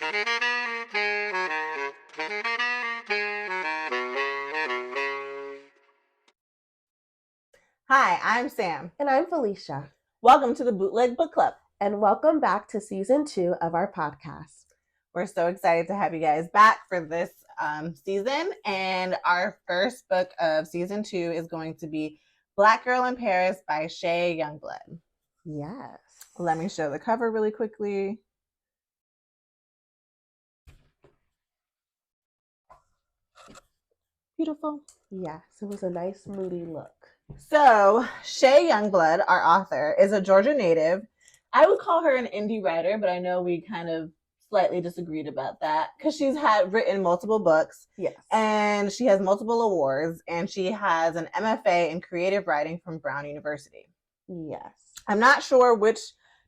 Hi, I'm Sam. And I'm Felicia. Welcome to the Bootleg Book Club. And welcome back to season 2 of our podcast. We're so excited to have you guys back for this season. And our first book of season 2 is going to be Black Girl in Paris by Shay, Youngblood. Yes. Let me show the cover really quickly. Beautiful. Yes, it was a nice moody look. So, Shay Youngblood, our author, is a Georgia native. I would call her an indie writer, but I know we kind of slightly disagreed about that because she's written multiple books. Yes. And she has multiple awards, and she has an MFA in creative writing from Brown University. Yes. I'm not sure which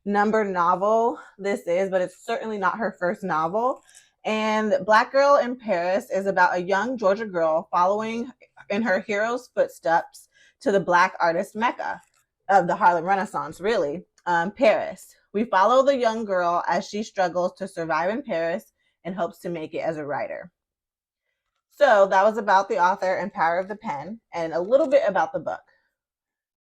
number novel this is, but it's certainly not her first novel. And Black Girl in Paris is about a young Georgia girl following in her hero's footsteps to the Black artist Mecca of the Harlem Renaissance, really, Paris. We follow the young girl as she struggles to survive in Paris and hopes to make it as a writer. So that was about the author and power of the pen and a little bit about the book.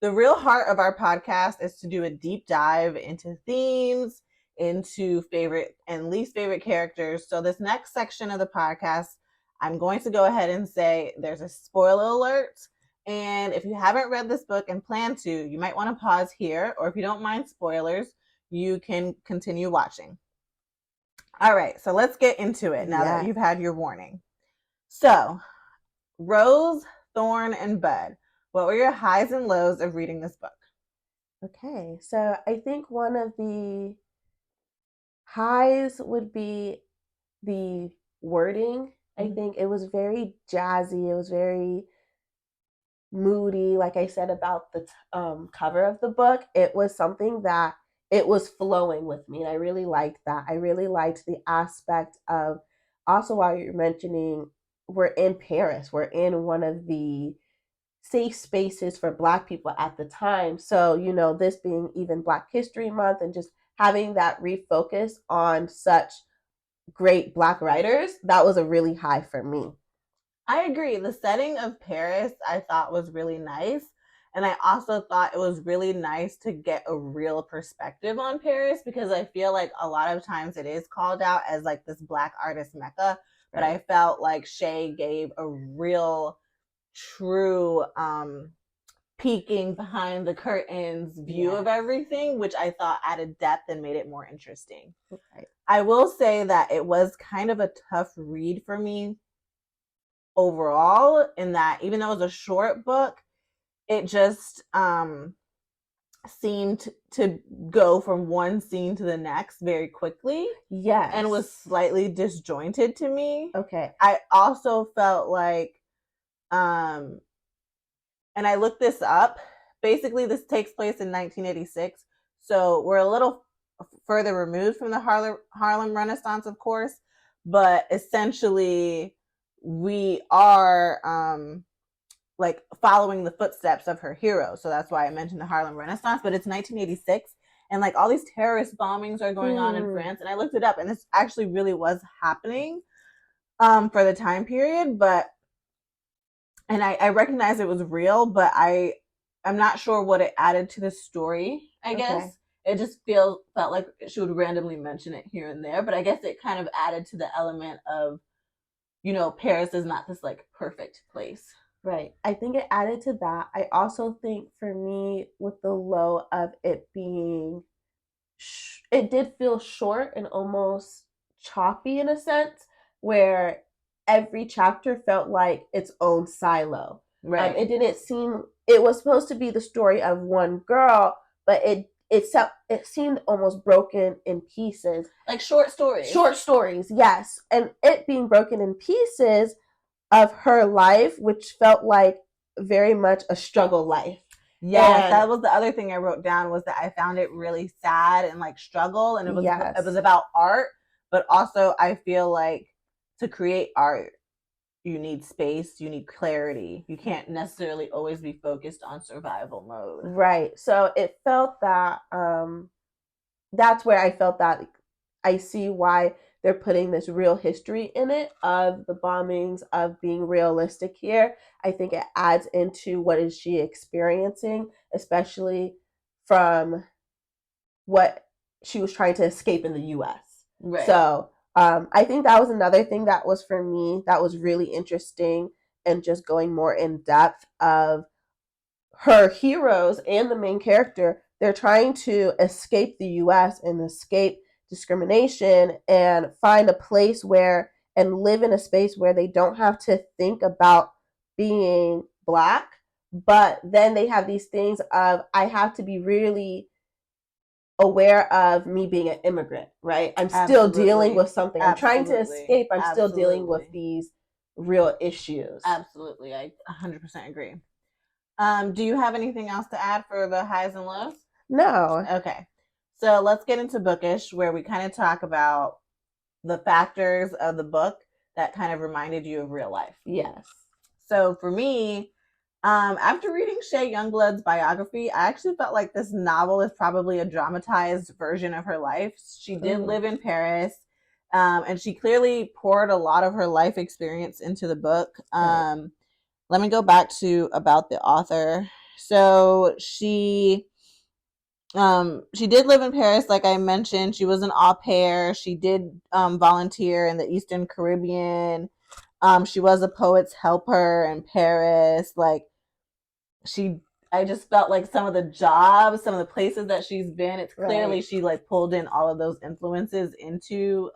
The real heart of our podcast is to do a deep dive into themes, into favorite and least favorite characters. So this next section of the podcast, I'm going to go ahead and say there's a spoiler alert. And if you haven't read this book and plan to, you might want to pause here. Or if you don't mind spoilers, you can continue watching. All right, so let's get into it now that you've had your warning. So, Rose, Thorn, and Bud. What were your highs and lows of reading this book? Okay, so I think one of the highs would be the wording. I think it was very jazzy. It was very moody. Like I said about the cover of the book, it was something that it was flowing with me. And I really liked that. I really liked the aspect of, also while you're mentioning, we're in Paris. We're in one of the safe spaces for Black people at the time. So, you know, this being even Black History Month and just having that refocus on such great Black writers, that was a really high for me. I agree. The setting of Paris I thought was really nice. And I also thought it was really nice to get a real perspective on Paris because I feel like a lot of times it is called out as like this Black artist Mecca. But I felt like Shay gave a real, true, peeking behind the curtains view of everything, which I thought added depth and made it more interesting. Okay. I will say that it was kind of a tough read for me overall, in that even though it was a short book, it just seemed to go from one scene to the next very quickly. Yes. And was slightly disjointed to me. Okay. I also felt like, and I looked this up, basically this takes place in 1986. So we're a little further removed from the Harlem Renaissance, of course, but essentially we are like following the footsteps of her hero. So that's why I mentioned the Harlem Renaissance, but it's 1986 and like all these terrorist bombings are going on in France. And I looked it up and this actually really was happening for the time period, but and I recognize it was real, but I'm not sure what it added to the story, I guess. It just felt like she would randomly mention it here and there, but I guess it kind of added to the element of, you know, Paris is not this like perfect place. Right. I think it added to that. I also think for me, with the low of it being, it did feel short and almost choppy in a sense, where every chapter felt like its own silo. Right. It didn't seem, it was supposed to be the story of one girl, but it seemed almost broken in pieces. Like short stories. Short stories, yes. And it being broken in pieces of her life, which felt like very much a struggle life. Yes, that was the other thing I wrote down, was that I found it really sad and like struggle, and it was about art, but also I feel like to create art you need space, you need clarity. You can't necessarily always be focused on survival mode. Right. So it felt that that's where I felt that I see why they're putting this real history in it of the bombings, of being realistic here. I think it adds into what is she experiencing, especially from what she was trying to escape in the US. Right. So I think that was another thing that was for me that was really interesting, and just going more in depth of her heroes and the main character. They're trying to escape the US and escape discrimination and find a place where and live in a space where they don't have to think about being Black, but then they have these things of I have to be really aware of me being an immigrant, right? I'm still dealing with something. I'm trying to escape. I'm still dealing with these real issues. Absolutely. I 100% agree. Do you have anything else to add for the highs and lows? No. Okay. So let's get into bookish, where we kind of talk about the factors of the book that kind of reminded you of real life. Yes. So for me, after reading Shay Youngblood's biography, I actually felt like this novel is probably a dramatized version of her life. She did live in Paris, and she clearly poured a lot of her life experience into the book. Let me go back to about the author. So she did live in Paris, like I mentioned. She was an au pair. She did volunteer in the Eastern Caribbean. She was a poet's helper in Paris. Like I just felt like some of the jobs, some of the places that she's been, it's clearly she like pulled in all of those influences into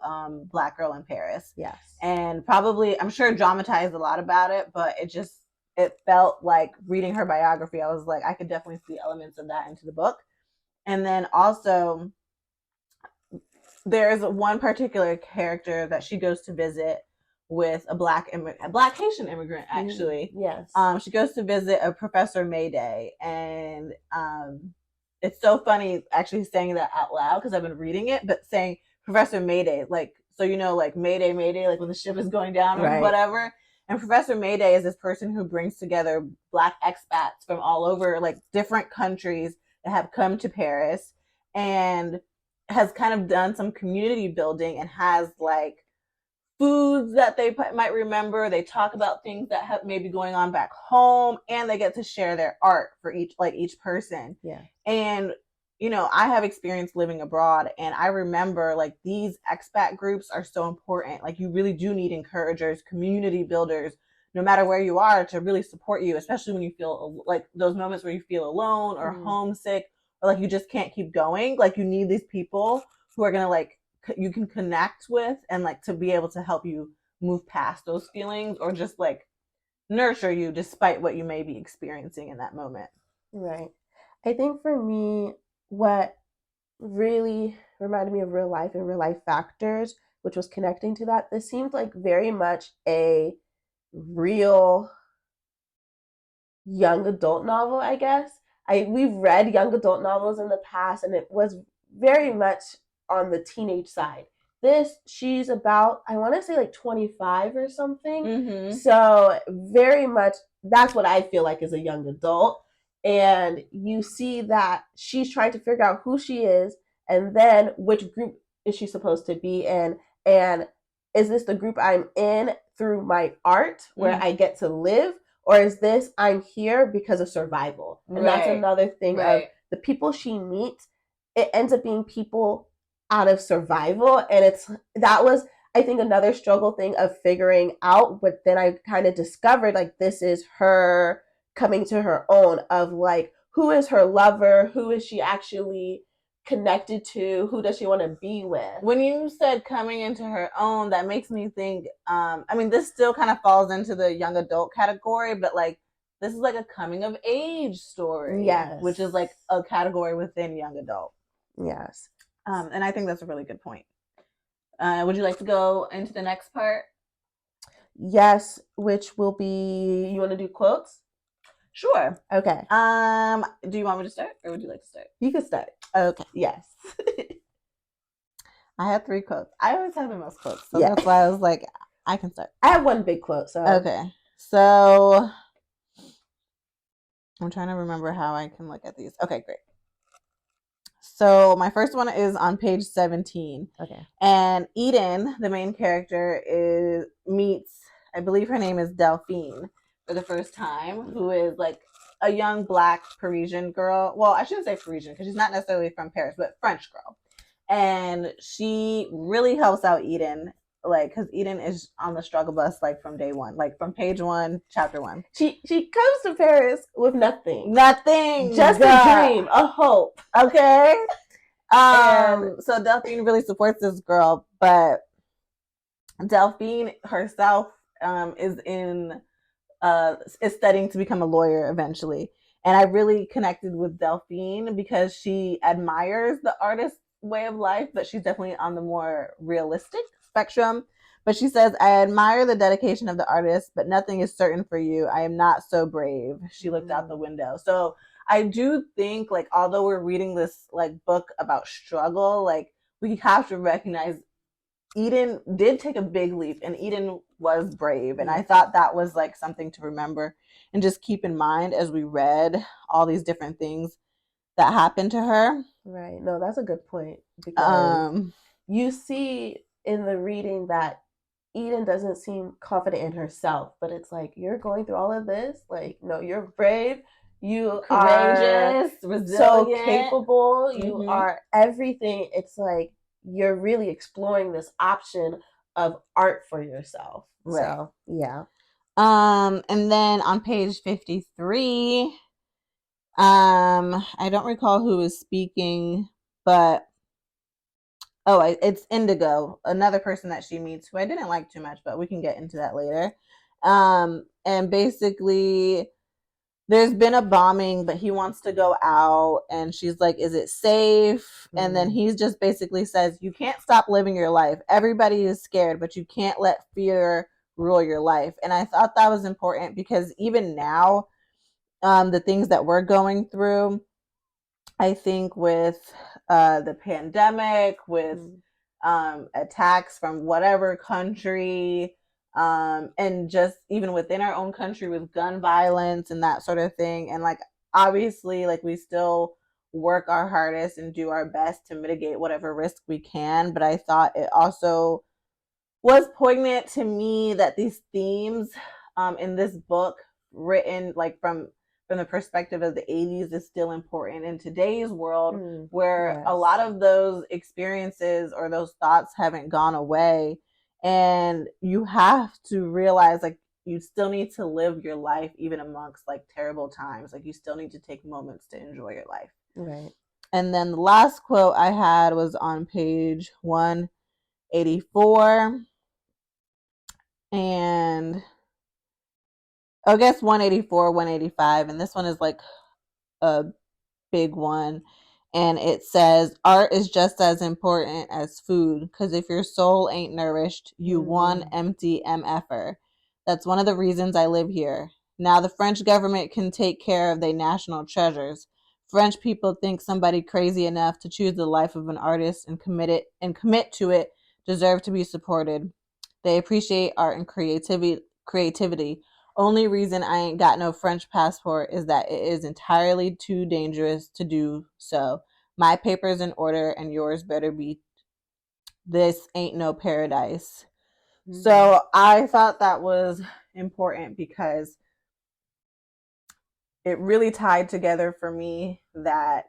Black Girl in Paris. Yes. And probably, I'm sure dramatized a lot about it, but it felt like reading her biography, I was like, I could definitely see elements of that into the book. And then also, there's one particular character that she goes to visit with a black Haitian immigrant, actually. Yes. She goes to visit a Professor Mayday, and it's so funny actually saying that out loud because I've been reading it, but saying Professor Mayday, like, so like Mayday, Mayday, like when the ship is going down or whatever. And Professor Mayday is this person who brings together Black expats from all over, like different countries that have come to Paris, and has kind of done some community building and has like foods that they might remember. They talk about things that have maybe going on back home, and they get to share their art for each person. Yeah. And I have experience living abroad, and I remember like these expat groups are so important. Like you really do need encouragers, community builders, no matter where you are, to really support you, especially when you feel like those moments where you feel alone or homesick, or like you just can't keep going. Like you need these people who are gonna like you can connect with, and like to be able to help you move past those feelings, or just like nurture you despite what you may be experiencing in that moment. Right. I think for me, what really reminded me of real life and real life factors, which was connecting to that, this seemed like very much a real young adult novel, I guess. We've read young adult novels in the past, and it was very much on the teenage side. She's about, I want to say like 25 or something. Mm-hmm. So very much, that's what I feel like is a young adult. And you see that she's trying to figure out who she is, and then which group is she supposed to be in, and is this the group I'm in through my art where I get to live, or is this I'm here because of survival? And that's another thing of the people she meets, it ends up being people out of survival. And that was, I think, another struggle thing of figuring out. But then I kind of discovered like this is her coming to her own of like, who is her lover? Who is she actually connected to? Who does she want to be with? When you said coming into her own, that makes me think, I mean, this still kind of falls into the young adult category, but like this is like a coming of age story. Yes. Which is like a category within young adult. Yes. And I think that's a really good point. Would you like to go into the next part? Yes, which will be, you want to do quotes? Sure. Okay. Do you want me to start, or would you like to start? You can start. Okay. Yes. I have 3 quotes. I always have the most quotes, so that's why I was like, I can start. I have one big quote, so. Okay. So I'm trying to remember how I can look at these. Okay, great. So my first one is on page 17. Okay. And Eden, the main character, meets, I believe her name is Delphine for the first time, who is like a young black Parisian girl. Well, I shouldn't say Parisian because she's not necessarily from Paris, but French girl. And she really helps out Eden, like, because Eden is on the struggle bus like from day one, like from page one, chapter one. She comes to Paris with nothing. Nothing. Just a dream, a hope. Okay. And So Delphine really supports this girl, but Delphine herself is studying to become a lawyer eventually. And I really connected with Delphine because she admires the artist's way of life, but she's definitely on the more realistic spectrum. But she says, I admire the dedication of the artist, but nothing is certain for you. I am not so brave. She looked out the window. So I do think, like, although we're reading this like book about struggle, like, we have to recognize Eden did take a big leap and Eden was brave. And I thought that was like something to remember and just keep in mind as we read all these different things that happened to her. Right. No, that's a good point because you see in the reading that Eden doesn't seem confident in herself, but it's like, you're going through all of this. Like, no, you're brave. You courageous, are resilient, so capable. You are everything. It's like you're really exploring this option of art for yourself. Right. So, yeah. And then on page 53, I don't recall who was speaking, but it's Indigo, another person that she meets who I didn't like too much, but we can get into that later. And basically there's been a bombing, but he wants to go out and she's like, is it safe? And then he's just basically says, you can't stop living your life. Everybody is scared, but you can't let fear rule your life. And I thought that was important because even now, the things that we're going through, I think with the pandemic, with attacks from whatever country, and just even within our own country with gun violence and that sort of thing. And like, obviously, like, we still work our hardest and do our best to mitigate whatever risk we can. But I thought it also was poignant to me that these themes in this book, written like from the perspective of the 80s, is still important in today's world, where a lot of those experiences or those thoughts haven't gone away. And you have to realize, like, you still need to live your life even amongst like terrible times. Like, you still need to take moments to enjoy your life. Right. And then the last quote I had was on page 184. And I guess 184, 185, and this one is like a big one. And it says, art is just as important as food, because if your soul ain't nourished, you one empty MFer. That's one of the reasons I live here. Now the French government can take care of their national treasures. French people think somebody crazy enough to choose the life of an artist and commit to it deserve to be supported. They appreciate art and creativity. Only reason I ain't got no French passport is that it is entirely too dangerous to do so. My paper's in order and yours better be. This ain't no paradise. So I thought that was important because it really tied together for me that,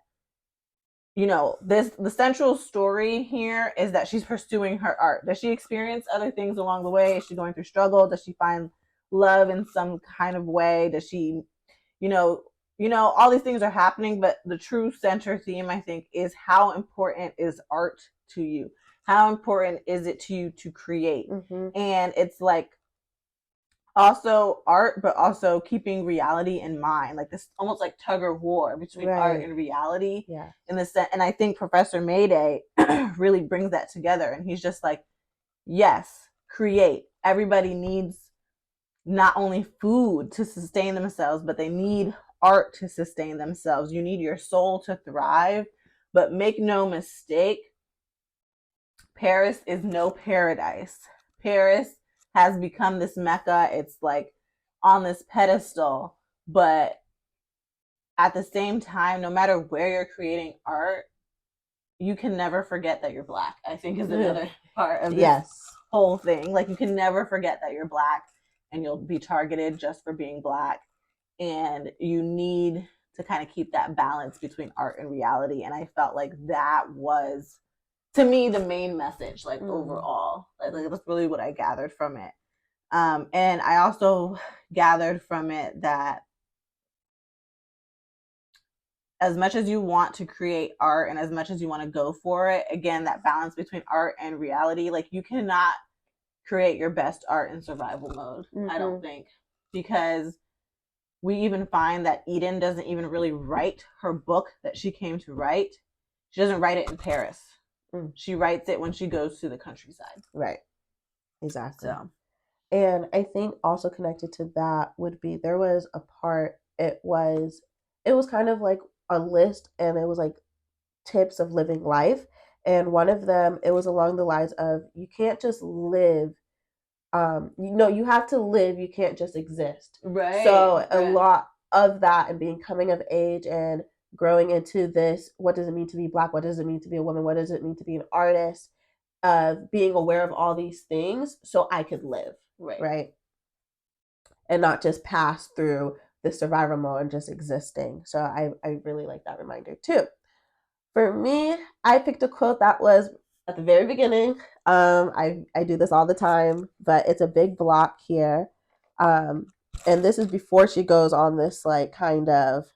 you know, the central story here is that she's pursuing her art. Does she experience other things along the way? Is she going through struggle? Does she find love in some kind of way? Does she, you know, all these things are happening, but the true center theme, I think, is how important is art to you? How important is it to you to create? And it's like also art, but also keeping reality in mind, like this almost like tug of war between art and reality. In the sense, and I think Professor Mayday really brings that together. And he's just like, yes, create. Everybody needs not only food to sustain themselves, but they need art to sustain themselves. You need your soul to thrive, but make no mistake, Paris is no paradise. Paris has become this mecca. It's like on this pedestal, but at the same time, no matter where you're creating art, you can never forget that you're Black, I think is another part of this Yes. whole thing. Like, you can never forget that you're Black, and you'll be targeted just for being Black. And you need to kind of keep that balance between art and reality. And I felt like that was, to me, the main message, like overall. Like that's really what I gathered from it. And I also gathered from it that as much as you want to create art and as much as you want to go for it, again, that balance between art and reality, like you cannot create your best art in survival mode, I don't think. Because we even find that Eden doesn't even really write her book that she came to write. She doesn't write it in Paris. She writes it when she goes to the countryside. Right. Exactly. So. And I think also connected to that would be there was a part, it was kind of like a list, and it was like tips of living life. And one of them, it was along the lines of, you can't just live. You have to live. You can't just exist. Right. So a lot of that, and being coming of age and growing into this, what does it mean to be Black? What does it mean to be a woman? What does it mean to be an artist? Being aware of all these things so I could live. Right. And not just pass through the survival mode and just existing. So I really like that reminder too. For me, I picked a quote that was at the very beginning. I do this all the time, but it's a big block here. And this is before she goes on this like kind of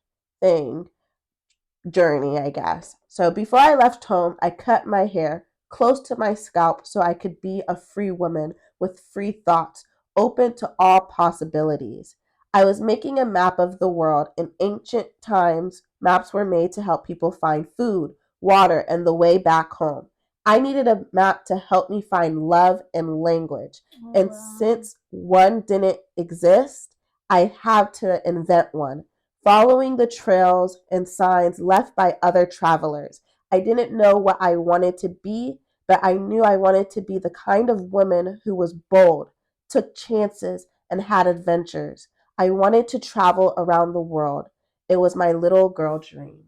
journey, I guess. So before I left home, I cut my hair close to my scalp so I could be a free woman with free thoughts, open to all possibilities. I was making a map of the world. In ancient times, maps were made to help people find food, water, and the way back home. I needed a map to help me find love and language. And since one didn't exist, I had to invent one, following the trails and signs left by other travelers. I didn't know what I wanted to be, but I knew I wanted to be the kind of woman who was bold, took chances, and had adventures. I wanted to travel around the world. It was my little girl dream.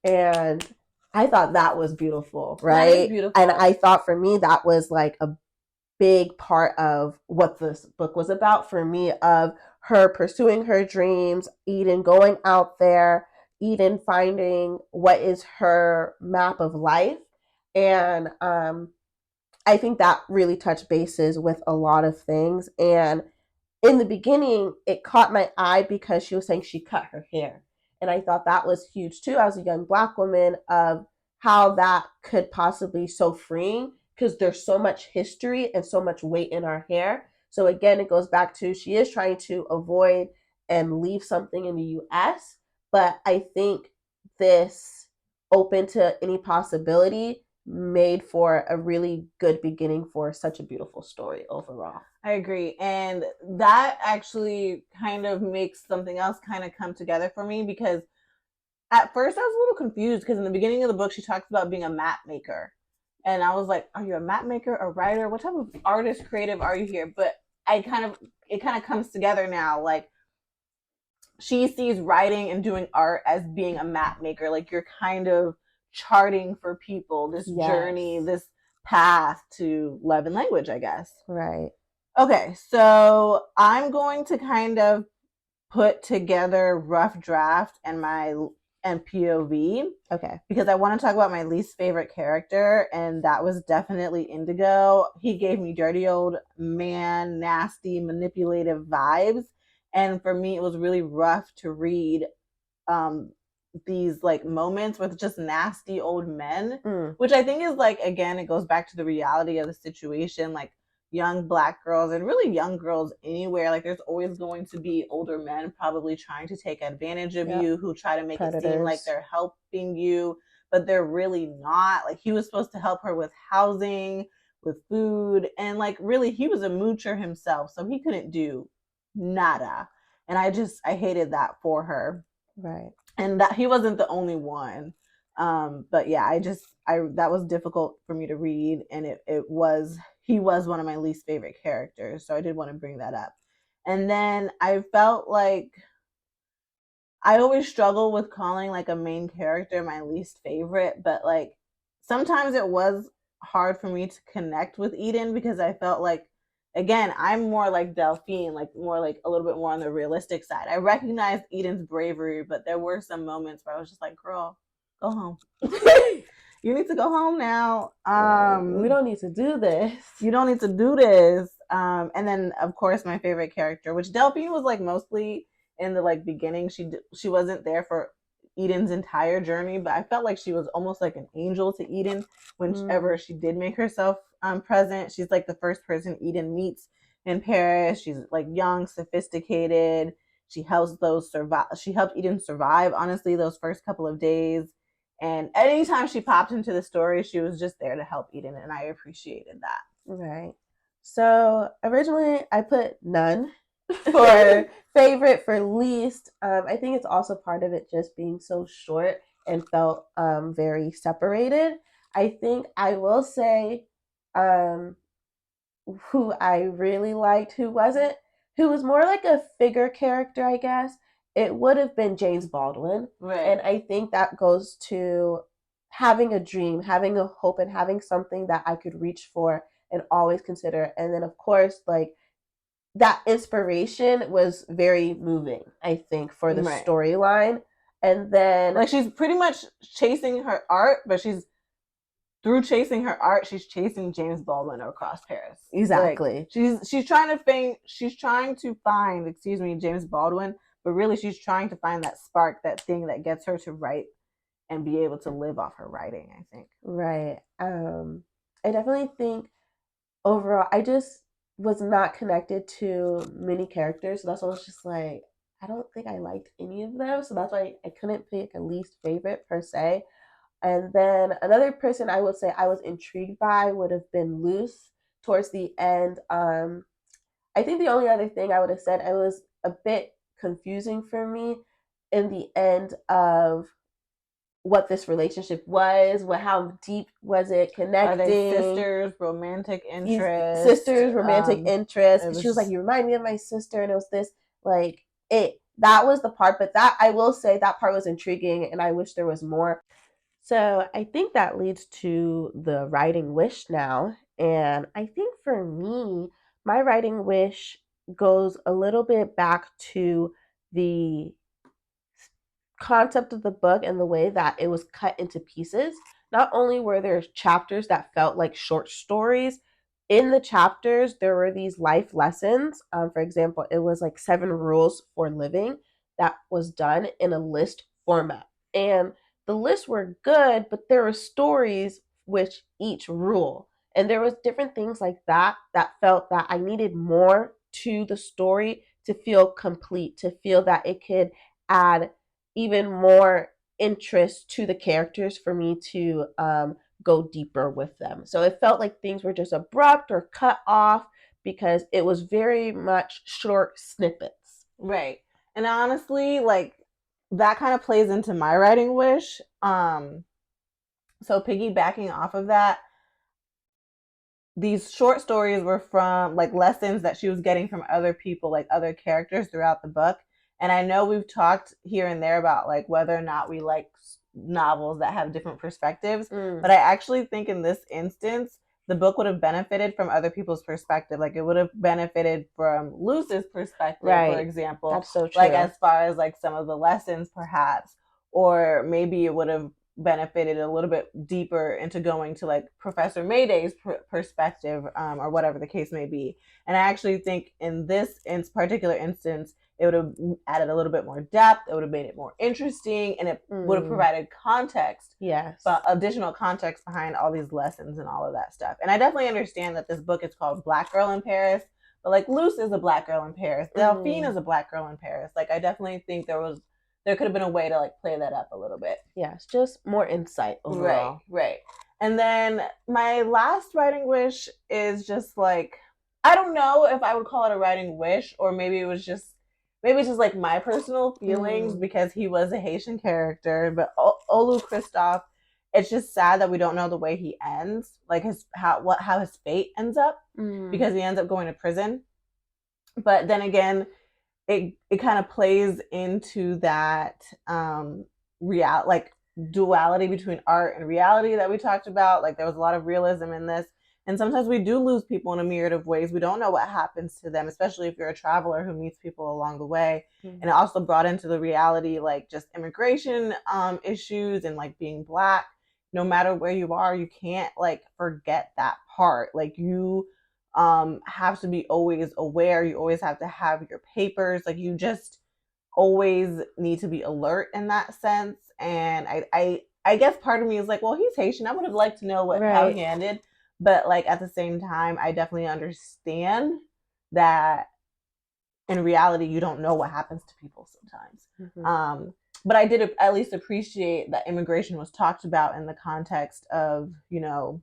And I thought that was beautiful, right? That is beautiful. And I thought for me that was like a big part of what this book was about for me, of her pursuing her dreams, Eden going out there, Eden finding what is her map of life. And I think that really touched bases with a lot of things. And in the beginning, it caught my eye because she was saying she cut her hair. And I thought that was huge too, as a young Black woman, of how that could possibly be so freeing, because there's so much history and so much weight in our hair. So again, it goes back to, she is trying to avoid and leave something in the US. But I think this open to any possibility made for a really good beginning for such a beautiful story overall. I agree. And that actually kind of makes something else kind of come together for me, because at first I was a little confused, because in the beginning of the book, she talks about being a map maker. And I was like, are you a map maker, a writer? What type of artist, creative are you here? But it kind of comes together now. Like, she sees writing and doing art as being a map maker. Like, you're kind of charting for people this journey, this path to love and language, I guess. Right. Okay, so I'm going to kind of put together rough draft and POV. Okay. Because I want to talk about my least favorite character, and that was definitely Indigo. He gave me dirty old man, nasty, manipulative vibes. And for me, it was really rough to read these like moments with just nasty old men, which I think is like, again, it goes back to the reality of the situation. Like, young Black girls, and really young girls anywhere, like there's always going to be older men probably trying to take advantage of you, who try to make it seem like they're helping you, but they're really not. Like, he was supposed to help her with housing, with food, and like really he was a moocher himself, so he couldn't do nada. And I hated that for her. Right. And that he wasn't the only one. But yeah, that was difficult for me to read, and he was one of my least favorite characters, so I did want to bring that up. And then I felt like I always struggle with calling like a main character my least favorite, but like sometimes it was hard for me to connect with Eden because I felt like, again, I'm more like Delphine, like more like a little bit more on the realistic side. I recognized Eden's bravery, but there were some moments where I was just like, girl, go home. You need to go home now. We don't need to do this. You don't need to do this. And then of course my favorite character, which Delphine was like mostly in the like beginning. She wasn't there for Eden's entire journey, but I felt like she was almost like an angel to Eden whenever she did make herself present. She's like the first person Eden meets in Paris. She's like young, sophisticated. She helps those survive. She helped Eden survive, honestly, those first couple of days. And anytime she popped into the story, she was just there to help Eden, and I appreciated that. Right. So originally I put none for favorite, for least. I think it's also part of it just being so short and felt very separated. I think I will say who I really liked, who was more like a figure character, I guess. It would have been James Baldwin. Right. And I think that goes to having a dream, having a hope, and having something that I could reach for and always consider. And then, of course, like that inspiration was very moving, I think, for the storyline. And then, like, she's pretty much chasing her art, but through chasing her art, she's chasing James Baldwin across Paris. Exactly. Like, she's trying to find, James Baldwin, but really she's trying to find that spark, that thing that gets her to write and be able to live off her writing, I think. Right. I definitely think overall, I just was not connected to many characters. So that's why I was just like, I don't think I liked any of them. So that's why I couldn't pick a least favorite per se. And then another person I would say I was intrigued by would have been Luce towards the end. I think the only other thing I would have said, it was a bit confusing for me in the end of what this relationship was, how deep was it connecting? Are they sisters, romantic interest? Sisters, romantic interest. She was like, you remind me of my sister, and it was this, like, that was the part, but that, I will say, that part was intriguing, and I wish there was more. So I think that leads to the writing wish now. And I think for me, my writing wish goes a little bit back to the concept of the book and the way that it was cut into pieces. Not only were there chapters that felt like short stories, in the chapters there were these life lessons. For example, it was like 7 rules for living that was done in a list format. And the lists were good, but there were stories with each rule. And there was different things like that felt that I needed more to the story to feel complete, to feel that it could add even more interest to the characters for me to go deeper with them. So it felt like things were just abrupt or cut off because it was very much short snippets. Right. And honestly, like, that kind of plays into my writing wish. So piggybacking off of that, these short stories were from like lessons that she was getting from other people, like other characters throughout the book. And I know we've talked here and there about like whether or not we like novels that have different perspectives, but I actually think in this instance the book would have benefited from other people's perspective. Like, it would have benefited from Luce's perspective, for example. That's so true. Like, as far as like some of the lessons perhaps, or maybe it would have benefited a little bit deeper into going to like Professor Mayday's perspective, or whatever the case may be. And I actually think in this particular instance, it would have added a little bit more depth. It would have made it more interesting, and it would have provided context. Yes. But additional context behind all these lessons and all of that stuff. And I definitely understand that this book is called Black Girl in Paris, but like Luce is a Black girl in Paris. Delphine is a Black girl in Paris. Like, I definitely think there could have been a way to like play that up a little bit. Yes, just more insight overall. Right. And then my last writing wish is just like, I don't know if I would call it a writing wish, or maybe it's just like my personal feelings, because he was a Haitian character. But Olu Christophe, it's just sad that we don't know the way he ends, like how his fate ends up, because he ends up going to prison. But then again, it kind of plays into that real like duality between art and reality that we talked about. Like there was a lot of realism in this. And sometimes we do lose people in a myriad of ways. We don't know what happens to them, especially if you're a traveler who meets people along the way. Mm-hmm. And it also brought into the reality, like just immigration issues and like being Black. No matter where you are, you can't like forget that part. Like you have to be always aware. You always have to have your papers. Like you just always need to be alert in that sense. And I guess part of me is like, well, he's Haitian. I would have liked to know what how he ended. But like at the same time, I definitely understand that in reality, you don't know what happens to people sometimes. Mm-hmm. But I did at least appreciate that immigration was talked about in the context of, you know,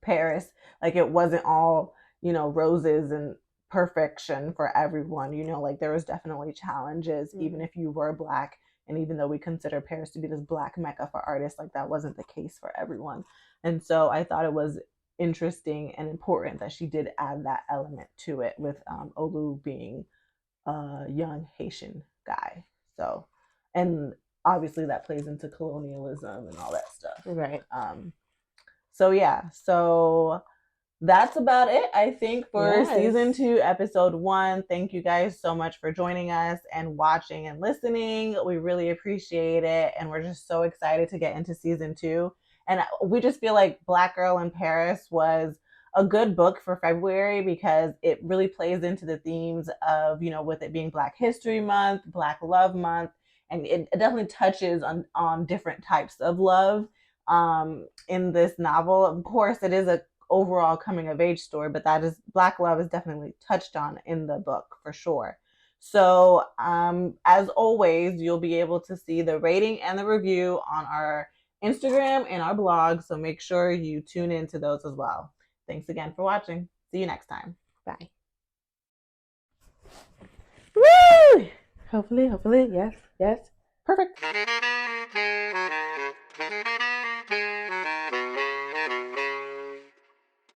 Paris. Like it wasn't all, you know, roses and perfection for everyone. You know, like there was definitely challenges, mm-hmm. even if you were Black. And even though we consider Paris to be this Black mecca for artists, like that wasn't the case for everyone. And so I thought it was interesting and important that she did add that element to it with Olu being a young Haitian guy. So, and obviously that plays into colonialism and all that stuff. Right. So yeah, so that's about it, I think, for season 2, episode 1. Thank you guys so much for joining us and watching and listening. We really appreciate it. And we're just so excited to get into season 2. And we just feel like Black Girl in Paris was a good book for February because it really plays into the themes of, you know, with it being Black History Month, Black Love Month, and it definitely touches on different types of love in this novel. Of course, it is a overall coming of age story, but that is Black love is definitely touched on in the book for sure. So as always, you'll be able to see the rating and the review on our Instagram and our blog. So make sure you tune into those as well. Thanks again for watching. See you next time. Bye. Woo! Hopefully, yes. Perfect.